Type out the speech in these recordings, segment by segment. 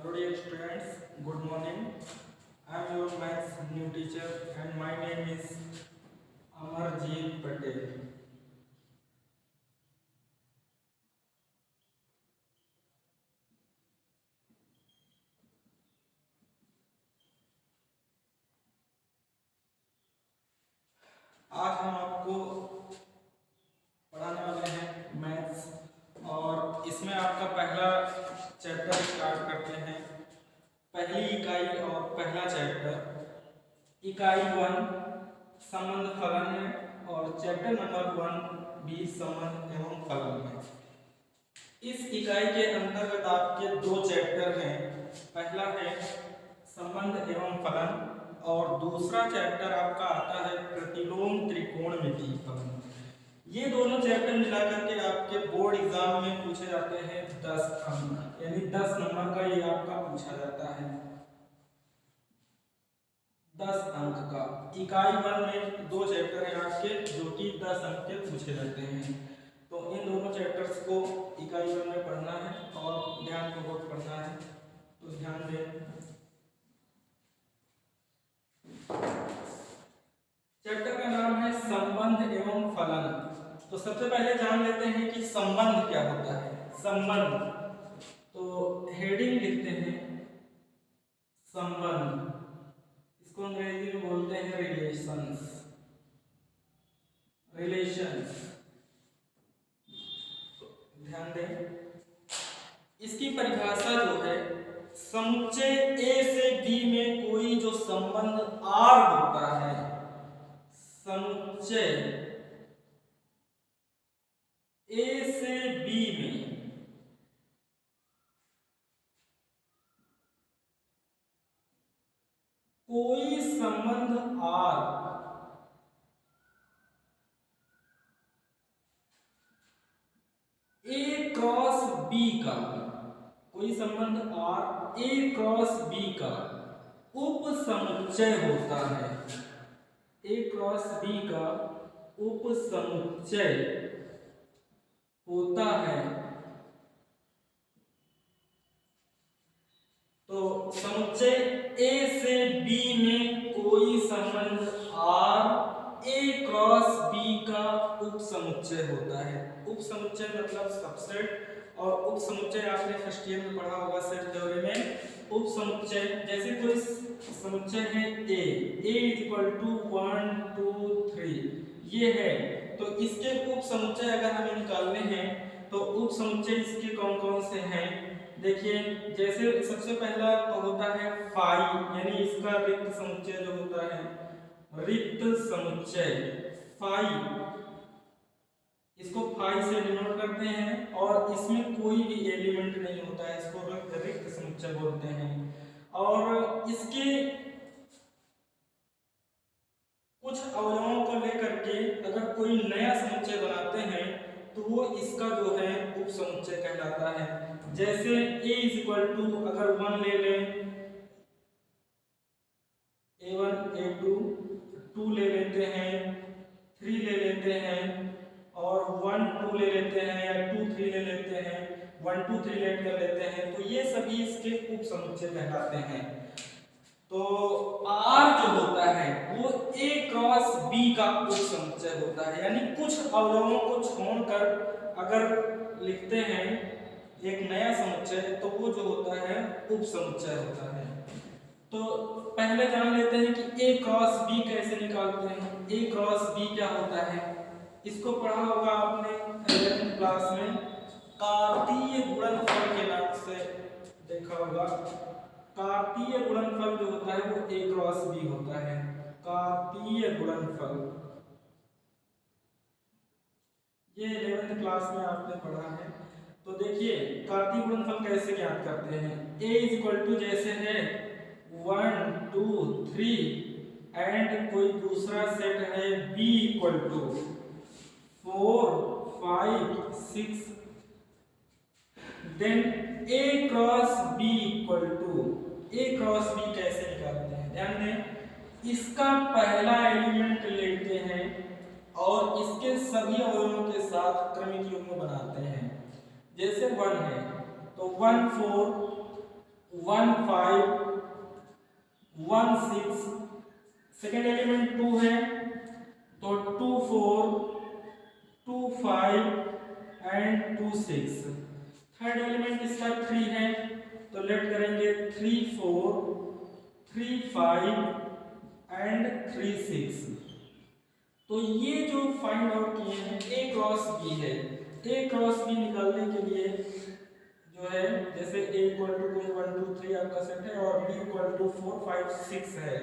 Hello dear students, good morning. I am your maths new teacher and my name is Amarjeet Patel. आज हम आपको पढ़ाने वाले हैं मैथ्स और इसमें आपका पहला चैप्टर स्टार्ट करते हैं। पहली इकाई और पहला चैप्टर इकाई 1 संबंध फलन है और चैप्टर नंबर 1 भी संबंध एवं फलन है। इस इकाई के अंतर्गत आपके दो चैप्टर हैं। पहला है संबंध एवं फलन और दूसरा चैप्टर आपका आता है प्रतिलोम त्रिकोणमिति फलन। ये दोनों चैप्टर मिलाकर के आपके बोर्ड एग्जाम में पूछे जाते हैं 10 अंक, यानी 10 नंबर का ये आपका पूछा जाता है 10 अंक का। इकाई 1 में दो चैप्टर हैं आपके जो कि 10 अंक के पूछे जाते हैं। तो इन दोनों चैप्टर्स को इकाई 1 में पढ़ना है और ध्यानपूर्वक पढ़ना है, तो ध्यान दें। चैप्टर का नाम है संबंध एवं फलन। तो सबसे पहले जान लेते हैं कि संबंध क्या होता है। संबंध, तो हेडिंग लिखते हैं संबंध, इसको अंग्रेजी में बोलते हैं रिलेशंस। रिलेशंस, ध्यान दें। इसकी परिभाषा जो है, समुच्चय ए से बी में कोई जो संबंध आर होता है, समुच्चय ए से बी में कोई संबंध आर ए क्रॉस बी का, कोई संबंध आर ए क्रॉस बी का उप समुच्चय होता है। ए क्रॉस बी का उप समुच्चय होता है। तो समुच्चय ए से बी में कोई संबंध आर ए क्रॉस बी का उप समुच्चय होता है। उप समुच्चय मतलब सबसेट, और उप समुच्चय आपने फर्स्ट ईयर में पढ़ा होगा सेट थ्योरी में। उप समुच्चय जैसे कोई समुच्चय है ए इज इक्वल टू 1 2 3 ये है, तो इसके उप समुच्चय अगर हमें निकालने हैं तो उप समुच्चय इसके कौन कौन से हैं देखिए। जैसे सबसे पहला तो होता है फाई, यानी इसका रिक्त समुच्चय जो होता है, रिक्त समुच्चय फाई, इसको फाई से डिनोट करते हैं और इसमें कोई भी एलिमेंट नहीं होता है, इसको रिक्त समुच्चय बोलते हैं। और इसके कुछ अवयवों को लेकर के अगर कोई नया समुच्चय बनाते हैं तो वो इसका जो है उप समुच्चय कहलाता है। जैसे a इज इक्वल टू अगर 1 ले लें, a1 a2 2 ले लेते हैं, 3 ले लेते हैं और 1 2 ले लेते हैं या 2 3 ले लेते हैं, 1 2 3 लेट कर लेते हैं, तो ये सभी इसके उप समुच्चय कहलाते हैं। तो R जो होता है वो A क्रॉस B का उप समुच्चय होता है, यानी कुछ अवयवों को छोड़कर अगर लिखते हैं एक नया समुच्चय तो वो जो होता है उप समुच्चय होता है। तो पहले जान लेते हैं कि A क्रॉस B कैसे निकालते हैं। A क्रॉस B क्या होता है, इसको पढ़ा होगा आपने 11th क्लास में, कार्तीय गुणनफल के नाम से देखा होगा। कार्तीय गुणनफल जो होता है वो A क्रॉस B होता है, कार्तीय गुणनफल। ये 11th क्लास में आपने पढ़ा है। तो देखिए कार्तीय गुणनफल कैसे ज्ञात करते हैं। A इज इक्वल टू जैसे है 1 2 3 एंड कोई दूसरा सेट है B equal to 4 5 6, then A cross B equal to, A cross B कैसे निकालते हैं, ध्यान दें। इसका पहला एलिमेंट लेते हैं और इसके सभी अवयवों के साथ क्रमिक युग्म बनाते हैं। जैसे 1 है तो 1 4 1 5 1 6, सेकेंड एलिमेंट 2 है तो 2 4 2 5 एंड 2 6। थर्ड एलिमेंट इसका 3 है तो लेट करेंगे 3 4 3 5 एंड 3 6। तो ये जो फाइंड आउट किए हैं ए क्रॉस बी है। ए क्रॉस बी निकालने के लिए जो है जैसे a इक्वल टू 1 2 3 आपका सेट है और b इक्वल टू 4 5 6 है,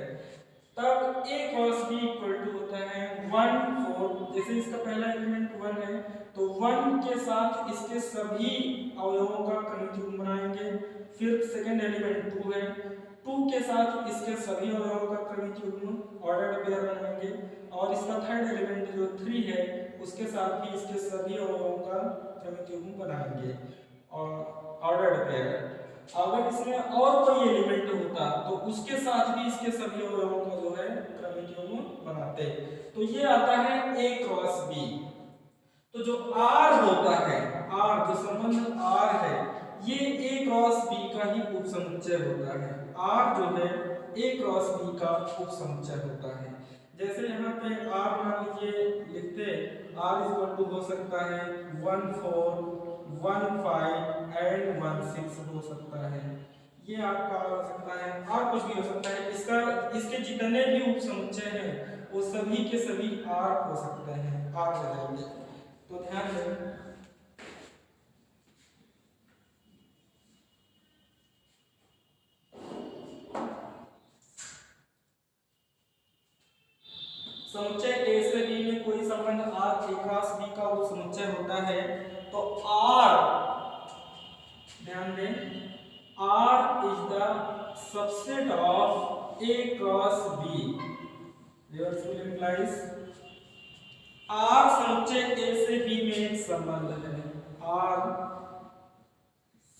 तब a cross b equal to होता है 1 4। जैसे इसका पहला एलिमेंट 1 है तो 1 के साथ इसके सभी अवयवों का क्रमिक युग्म बनाएंगे। फिर सेकंड एलिमेंट 2 है, 2 के साथ इसके सभी अवयवों का क्रमिक युग्म ऑर्डर्ड पेयर बनाएंगे। और इसका थर्ड एलिमेंट जो 3 है उसके साथ भी इसके सभी अवयवों का क्रमिक युग्म बनाएंगे और ऑर्डर्ड पेयर। अगर इसमें और कोई एलिमेंट होता तो उसके साथ भी इसके सभी अवयवों का जो है क्रमिक युग्म बनाते। तो ये आता है a क्रॉस b। तो जो r होता है, r जो संबंध r है ये a क्रॉस b का ही उपसमुच्चय होता है। r जो है a क्रॉस b का उपसमुच्चय होता है। जैसे यहाँ पे r मान लीजिए लिखते r इक्वल टू हो सकता है 1 4 1 5 एंड 1 6 हो सकता है। ये आपका हो सकता है और कुछ भी हो सकता है। इसका इसके जितने भी उपसमुच्चय हैं वो सभी के सभी r हो सकते हैं, r हो जाएंगे। तो ध्यान दें समुच्चय a से b में कोई संबंध r a क्रॉस b का उपसमुच्चय होता है तो r, ध्यान दें, r is the subset of a cross b। Therefore implies r समुच्चय a से b में एक संबंध है। r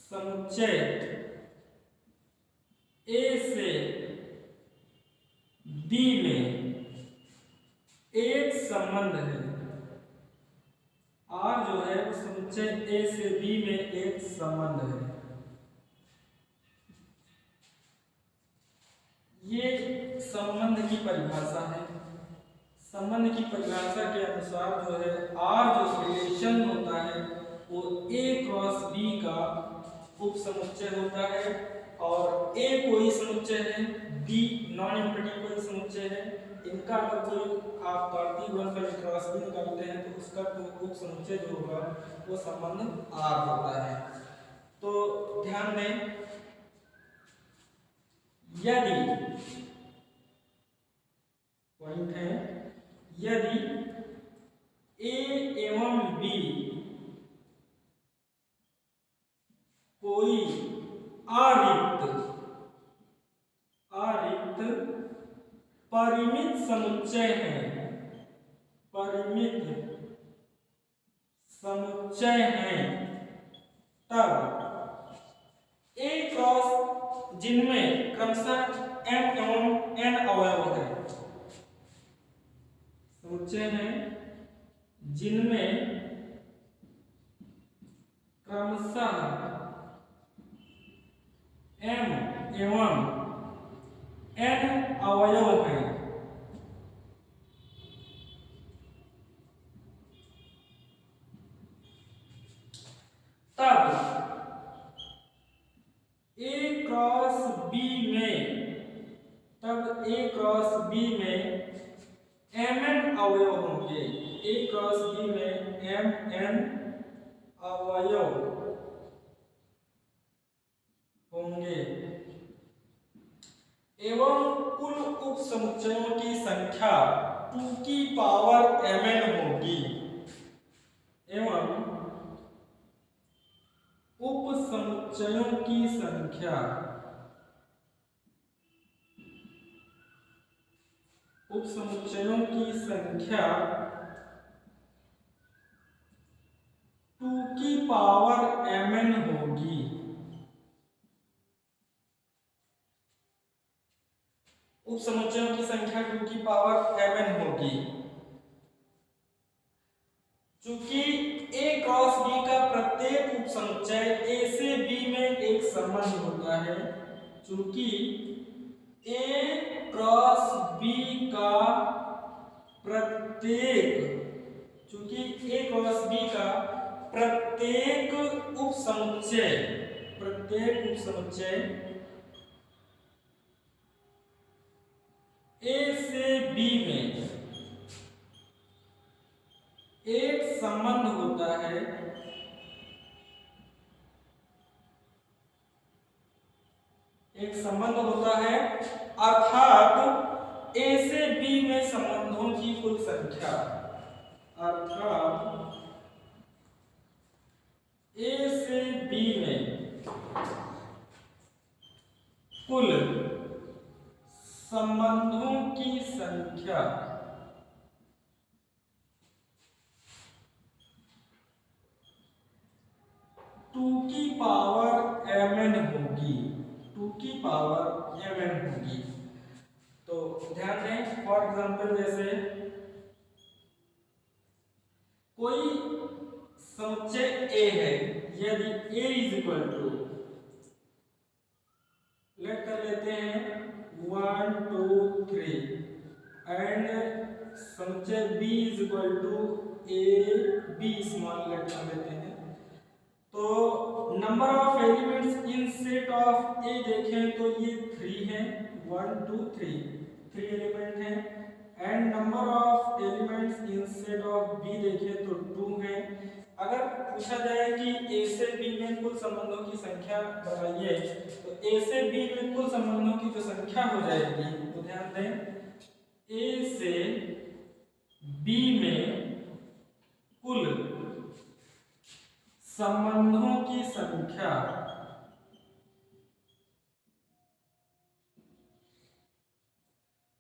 समुच्चय a से b में एक संबंध है। r जो है समुच्चय a से b में एक संबंध है। ये संबंध की परिभाषा है। संबंध की परिभाषा के अनुसार जो है r जो रिलेशन होता है वो a क्रॉस b का उपसमुच्चय होता है और a कोई समुच्चय है, b नॉन एम्प्टी कोई समुच्चय है। इनका अगर कोई आप कार्तीय गुणनफल क्रॉस भी निकालते हैं तो उसका उपसमुच्चय जो होगा वो संबंध r होता है। तो ध्यान दें यदि पॉइंट है यदि a एवं b कोई अरिक्त परिमित समुच्चय है, परिमित समुच्चय है, तब a क्रॉस जिनमें क्रमशः m एवं n अवयव है, समुच्चय है जिनमें क्रमशः m एवं n अवयव है, तब a क्रॉस b में mn अवयव होंगे। a क्रॉस b में mn अवयव होंगे एवं कुल उपसमुच्चयों की संख्या 2 की पावर mn होगी एवं उपसमुच्चयों की संख्या 2 की पावर mn होगी। उपसमुच्चयों की संख्या 2 की पावर mn होगी। चूंकि a क्रॉस b का प्रत्येक उपसमुच्चय a से b में एक संबंध होता है, चूंकि ए क्रॉस बी का प्रत्येक उपसमुच्चय ए से बी में एक संबंध होता है, अर्थात ए से बी में संबंधों की कुल संख्या, अर्थात ए से बी में कुल संबंधों की संख्या 2 की पावर mn होगी, 2 की पावर mn होगी। तो ध्यान दें, फॉर एग्जांपल जैसे कोई समुच्चय A है, यदि A is equal to, let कर लेते हैं 1 2 3 एंड समुच्चय B is equal to A B small, let कर लेते हैं। तो number of elements in set of A देखें तो ये 3 है, 1 2 3 एलिमेंट हैं, and number of elements in set of B देखें तो 2 है। अगर पूछा जाए कि ए से बी में कुल संबंधों की संख्या बताइए, तो ए से बी में कुल संबंधों की जो संख्या हो जाएगी, तो ध्यान दें ए से बी में कुल संबंधों की संख्या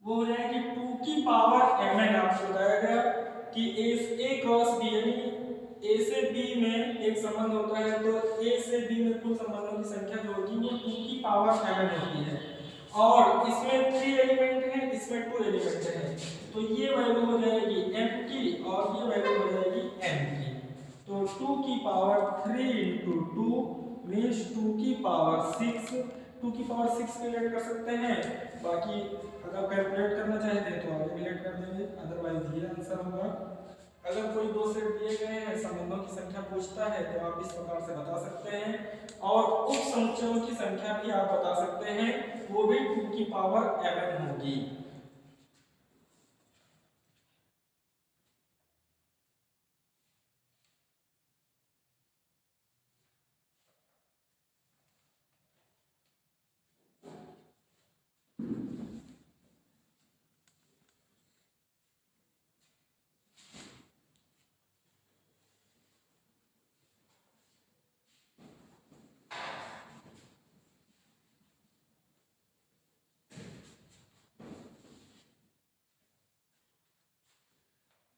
वो हो जाएगी 2 की पावर mn। आपको बताया गया कि ए क्रॉस बी, यानी ए से बी में एक संबंध होता है, तो ए से बी में कुल संबंधों की संख्या जो होगी वो 2 की पावर mn होती है, और इसमें 3 एलिमेंट हैं, इसमें 2 एलिमेंट हैं, तो ये वैल्यू हो जाएगी m की और ये वैल्यू हो जाएगी n की। तो 2 की पावर 3 इंटू 2 मीन्स 2 की पावर 6, 2 की पावर 6 कैलकुलेट कर सकते हैं। बाकी अगर कैलकुलेट करना चाहते हैं तो आप कैलकुलेट कर देंगे, अदरवाइज ये आंसर होगा। अगर कोई दो सेट दिए गए हैं, संबंधों की संख्या पूछता है, तो आप इस प्रकार से बता सकते हैं, और उप समुच्चयों की संख्या भी आप बता सकते हैं, वो भी 2 की पावर mn होगी।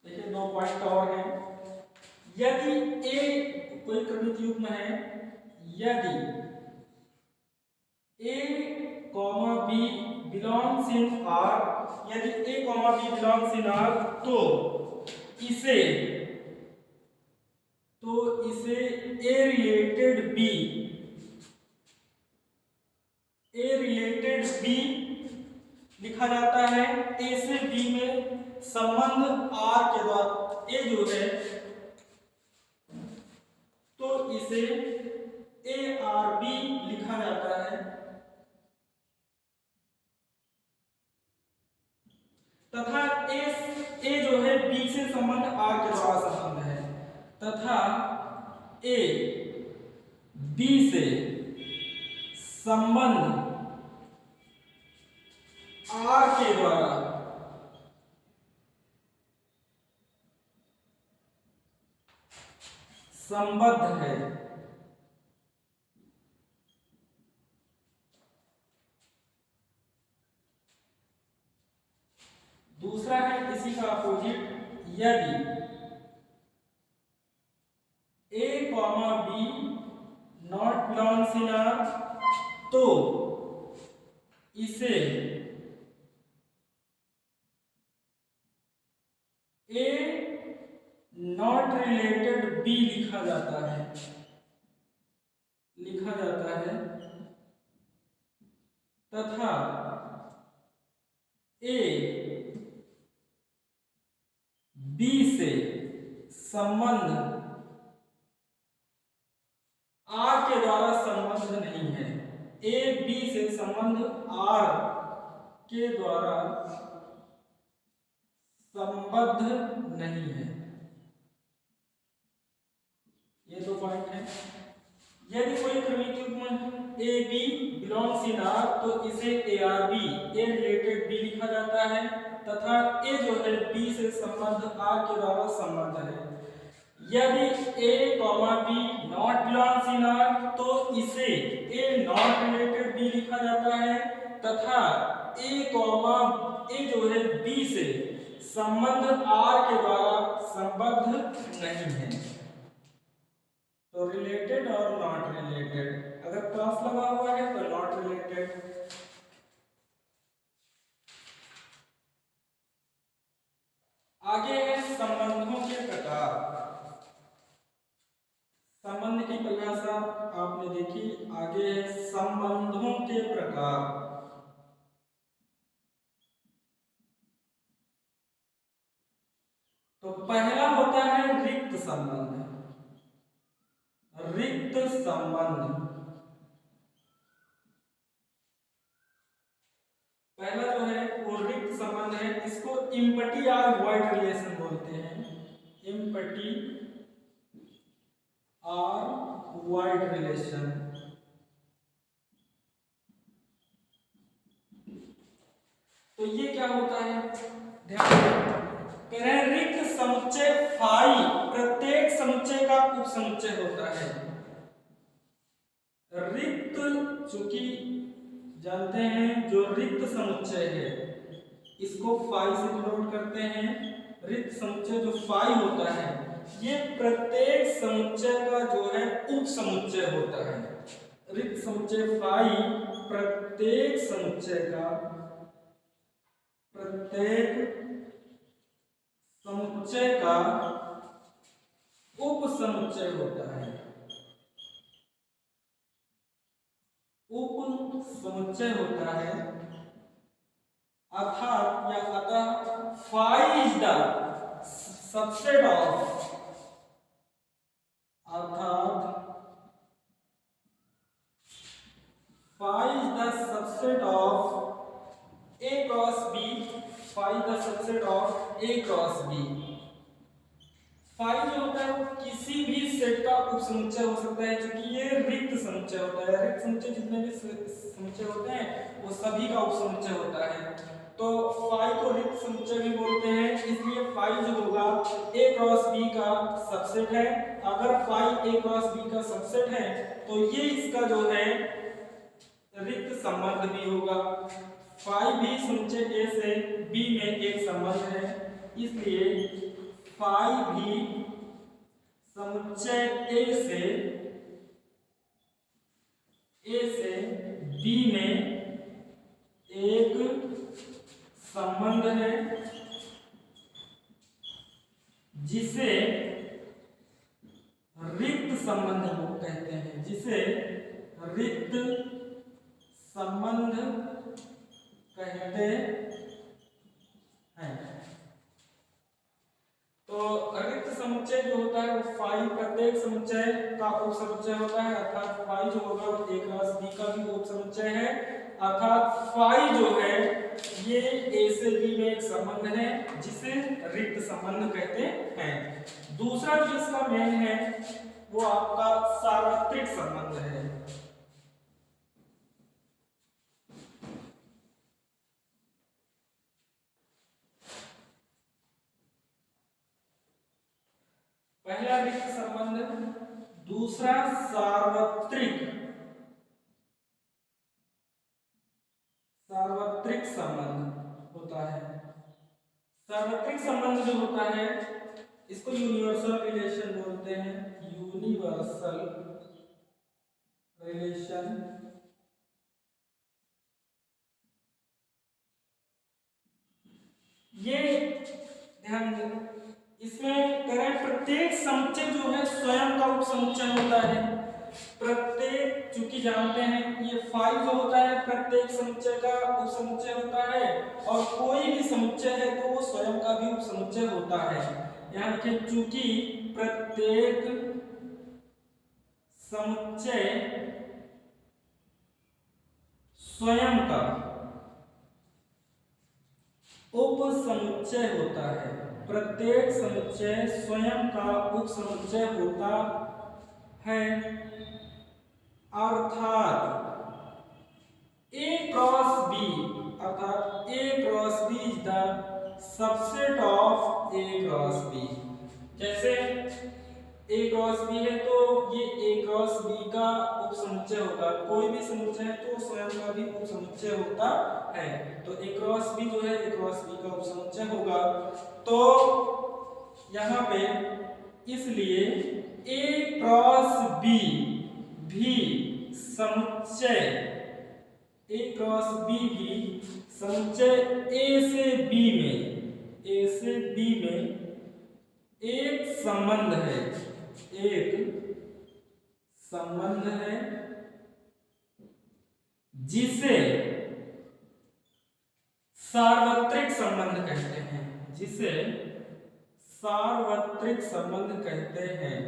देखिए 2 पॉइंट और हैं। यदि ए कोई क्रमित युग्म है, यदि a, b belongs in R, यदि a, b belongs in R, तो इसे a रिलेटेड b लिखा जाता है। a से b में संबंध R के द्वारा, a जो है तो इसे ARB लिखा जाता है, तथा A जो है B से संबंध R के द्वारा संबंध है, तथा A B से संबंध R के द्वारा संबद्ध है। दूसरा है इसी का अपोजिट, यदि A, B not belongs in R, तो इसे A नॉट रिलेटेड B लिखा जाता है, तथा ए बी से संबंध आर के द्वारा संबंध नहीं है। ए बी से संबंध आर के द्वारा संबद्ध नहीं है। ये दो पॉइंट है। यदि कोई क्रमिक युग्म A B belongs in R तो इसे A R B A related B लिखा जाता है तथा ए जो है बी से संबंध आर के द्वारा संबद्ध है। यदि A comma B not belongs in R तो इसे ए नॉट रिलेटेड बी लिखा जाता है तथा ए कॉमा ए जो है बी से संबंध आर के द्वारा संबद्ध नहीं है। तो रिलेटेड और नॉट रिलेटेड, अगर क्रॉस लगा हुआ है तो नॉट रिलेटेड। आगे है संबंधों के प्रकार। संबंध की परिभाषा आपने देखी। आगे है संबंधों के प्रकार। तो पहला होता है रिक्त संबंध। रिक्त संबंध पहला जो है वो रिक्त संबंध है। इसको इम्पटी और वॉइड रिलेशन बोलते हैं। इम्पटी और वॉइड रिलेशन। तो ये क्या होता है, ध्यान करें। रिक्त समुच्चय फाई प्रत्येक समुच्चय का उपसमुच्चय होता है। रिक्त, चूंकि जानते हैं जो रिक्त समुच्चय है इसको फाई से डिनोट करते हैं। रिक्त समुच्चय जो फाई होता है ये प्रत्येक समुच्चय का जो है उपसमुच्चय होता है। रिक्त समुच्चय फाई प्रत्येक समुच्चय का उपसमुच्चय होता है। उपसमुच्चय होता है अर्थात या अतः phi is the subset of, अर्थात phi is the subset of A cross B. Phi the subset of A cross B. Phi जो होता है वो किसी भी सेट का उपसमुच्चय हो सकता है, क्योंकि ये रिक्त समुच्चय होता है। रिक्त समुच्चय जितने भी समुच्चय होते हैं वो सभी का उपसमुच्चय होता है। तो फाई को रिक्त समुच्चय भी बोलते हैं। इसलिए फाई जो होगा ए क्रॉस बी का सबसेट है। अगर फाई ए क्रॉस बी का सबसेट है तो ये इसका जो है रिक्त संबंध भी होगा। फाई भी समुच्चय ए से बी में एक संबंध है, इसलिए फाई भी समुच्चय ए से बी में एक संबंध है, जिसे रिक्त संबंध कहते हैं। जिसे रिक्त संबंध कहते हैं। तो रिक्त समुच्चय जो होता है वो फाई प्रत्येक समुच्चय का उपसमुच्चय होता है, अर्थात फाई जो होगा वो ए क्रॉस बी का भी उपसमुच्चय है। अर्थात फाई जो है ये ए से बी में एक संबंध है जिसे रिक्त संबंध कहते हैं। दूसरा जो इसका मेन है वो आपका सार्वत्रिक संबंध है। पहला रिक्त संबंध, दूसरा सार्वत्रिक संबंध होता है। सार्वत्रिक संबंध जो होता है इसको यूनिवर्सल रिलेशन बोलते हैं। यूनिवर्सल रिलेशन ये ध्यान इसमें करें प्रत्येक समुच्चय जो है स्वयं का उपसमुच्चय होता है। प्रत्येक, चूंकि जानते हैं ये फाइव जो होता है प्रत्येक समुच्चय का उपसमुच्चय होता है, और कोई भी समुच्चय है तो वो स्वयं का भी उपसमुच्चय होता है। यहाँ देखिए, चूंकि प्रत्येक समुच्चय स्वयं का उपसमुच्चय होता है, प्रत्येक समुच्चय स्वयं का उपसमुच्चय होता है, अर्थात A क्रॉस B, अर्थात A cross B is the subset of A cross B। जैसे A क्रॉस B है तो ये A क्रॉस B का उपसमुच्चय होगा, कोई भी समुच्चय है तो स्वयं का भी उपसमुच्चय होता है, तो A क्रॉस B जो है A क्रॉस B का उपसमुच्चय होगा। तो यहाँ पे इसलिए A क्रॉस B भी समुच्चय, A क्रॉस B भी समुच्चय A से B में, A से B में एक संबंध है, एक संबंध है जिसे सार्वत्रिक संबंध कहते हैं, जिसे सार्वत्रिक संबंध कहते हैं,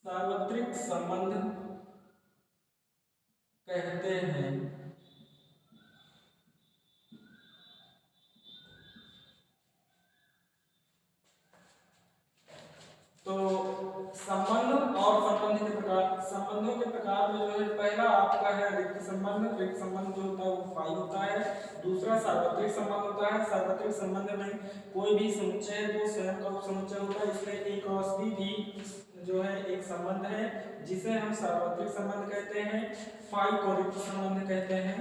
सार्वत्रिक संबंध कहते हैं। तो संबंध और संबंध के प्रकार, संबंधों के प्रकार में जो है पहला आपका है रिक्त संबंध। रिक्त संबंध जो होता है वो फाई होता है। दूसरा सार्वत्रिक संबंध होता है। सार्वत्रिक संबंध में कोई भी समुच्चय है तो स्वयं का उपसमुच्चय होता है, इसलिए ए क्रॉस बी भी जो है एक संबंध है जिसे हम सार्वत्रिक संबंध कहते हैं। फाई को रिक्त संबंध कहते हैं।